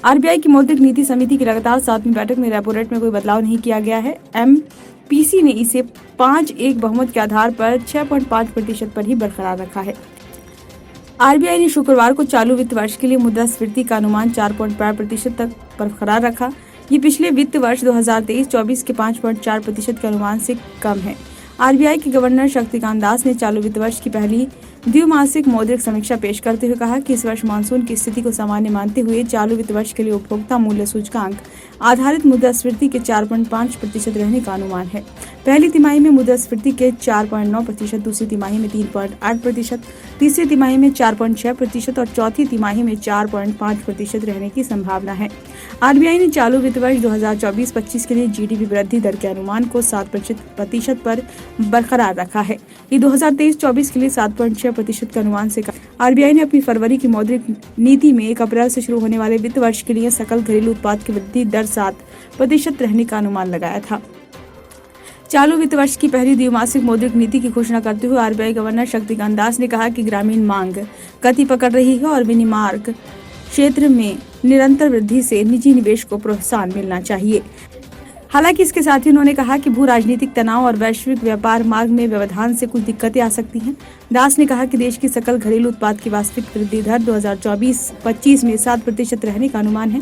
RBI की मौद्रिक नीति समिति की लगातार 7वीं बैठक में रेपो रेट में कोई बदलाव नहीं किया गया है। एमपीसी ने इसे 5-1 बहुमत के आधार पर 6.5% पर ही बरकरार रखा है। आरबीआई ने शुक्रवार को चालू वित्त वर्ष के लिए मुद्रास्फीति का अनुमान 4.5% तक बरकरार रखा। ये पिछले वित्त वर्ष 2023-24 के 5.4% के अनुमान से कम है। आरबीआई के गवर्नर शक्तिकांत दास ने चालू वित्त वर्ष की पहली द्विमासिक मौद्रिक समीक्षा पेश करते हुए कहा कि इस वर्ष मानसून की स्थिति को सामान्य मानते हुए चालू वित्त वर्ष के लिए उपभोक्ता मूल्य सूचकांक आधारित मुद्रास्फीति के 4.5% रहने का अनुमान है। पहली तिमाही में मुद्रास्फीति के 4.9%, दूसरी तिमाही में 3.8%, तीसरी तिमाही में 4.6% और चौथी तिमाही में 4.5% रहने की संभावना है। आरबीआई ने चालू वित्त वर्ष 2024-25 के लिए जीडीपी वृद्धि दर के अनुमान को 7% पर बरकरार रखा है। ये 2023-24 के लिए 7.6% के अनुमान से कम। आरबीआई ने अपनी फरवरी की मौद्रिक नीति में 1 अप्रैल से शुरू होने वाले वित्त वर्ष के लिए सकल घरेलू उत्पाद की वृद्धि दर 7% रहने का अनुमान लगाया था। चालू वित्त वर्ष की पहली द्विमासिक मौद्रिक नीति की घोषणा करते हुए आरबीआई गवर्नर शक्तिकांत दास ने कहा कि ग्रामीण मांग गति पकड़ रही है और विनिर्माण क्षेत्र में निरंतर वृद्धि से निजी निवेश को प्रोत्साहन मिलना चाहिए। हालांकि इसके साथ ही उन्होंने कहा कि भू राजनीतिक तनाव और वैश्विक व्यापार मार्ग में व्यवधान से कुछ दिक्कतें आ सकती हैं। दास ने कहा कि देश की सकल घरेलू उत्पाद की वास्तविक वृद्धि दर 2024-25 में 7% रहने का अनुमान है।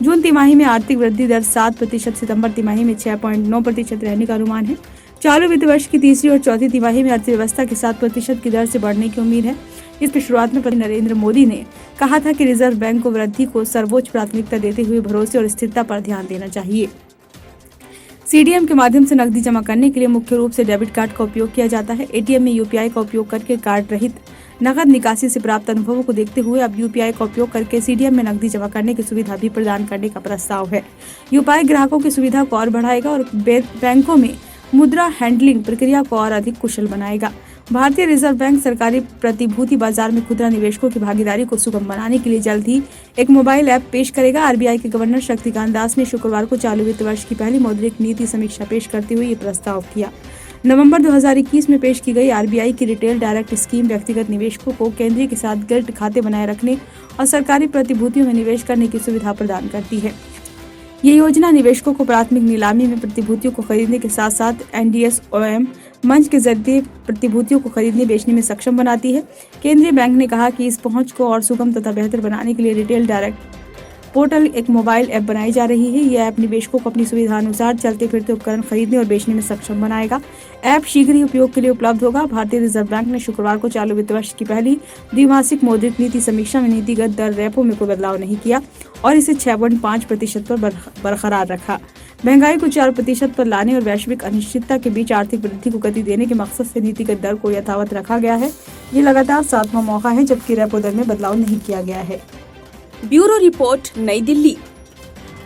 जून तिमाही में आर्थिक वृद्धि दर 7%, सितंबर तिमाही में 6.9% रहने का अनुमान है। चालू वित्त वर्ष की तीसरी और चौथी तिमाही में अर्थव्यवस्था के 7% की दर से बढ़ने की उम्मीद है। इसकी शुरुआत में प्रधानमंत्री नरेंद्र मोदी ने कहा था कि रिजर्व बैंक को वृद्धि को सर्वोच्च प्राथमिकता देते हुए भरोसे और स्थिरता पर ध्यान देना चाहिए। सीडीएम के माध्यम से नकदी जमा करने के लिए मुख्य रूप से डेबिट कार्ड का उपयोग किया जाता है। एटीएम में यूपीआई का उपयोग करके कार्ड रहित नकद निकासी से प्राप्त अनुभवों को देखते हुए अब यूपीआई का उपयोग करके सीडीएम में नकदी जमा करने की सुविधा भी प्रदान करने का प्रस्ताव है। यूपीआई ग्राहकों की सुविधा को और बढ़ाएगा और बैंकों में मुद्रा हैंडलिंग प्रक्रिया को और अधिक कुशल बनाएगा। भारतीय रिजर्व बैंक सरकारी प्रतिभूति बाजार में खुदरा निवेशकों की भागीदारी को सुगम बनाने के लिए जल्द ही एक मोबाइल ऐप पेश करेगा। आरबीआई के गवर्नर शक्तिकांत दास ने शुक्रवार को चालू वित्त वर्ष की पहली मौद्रिक नीति समीक्षा पेश करते हुए ये प्रस्ताव किया। नवंबर 2021 में पेश की गई आरबीआई की रिटेल डायरेक्ट स्कीम व्यक्तिगत निवेशकों को केंद्रीय के साथ गिल्ट खाते बनाए रखने और सरकारी प्रतिभूतियों में निवेश करने की सुविधा प्रदान करती है। ये योजना निवेशकों को प्राथमिक नीलामी में प्रतिभूतियों को खरीदने के साथ साथ एनडीएसओएम मंच के जरिए प्रतिभूतियों को खरीदने बेचने में सक्षम बनाती है। केंद्रीय बैंक ने कहा कि इस पहुंच को और सुगम तथा बेहतर बनाने के लिए रिटेल डायरेक्ट पोर्टल एक मोबाइल ऐप बनाई जा रही है। यह ऐप निवेशकों को अपनी सुविधा अनुसार चलते फिरते उपकरण खरीदने और बेचने में सक्षम बनाएगा। ऐप शीघ्र ही उपयोग के लिए उपलब्ध होगा। भारतीय रिजर्व बैंक ने शुक्रवार को चालू वित्त वर्ष की पहली द्विमासिक मौद्रिक नीति समीक्षा में नीतिगत दर रेपो में कोई बदलाव नहीं किया और इसे 6.5% पर बरकरार रखा। महंगाई को 4% पर लाने और वैश्विक अनिश्चितता के बीच आर्थिक वृद्धि को गति देने के मकसद से नीतिगत दर को यथावत रखा गया है। ये लगातार 7वां मौका है जबकि रेपो दर में बदलाव नहीं किया गया है। ब्यूरो रिपोर्ट, नई दिल्ली।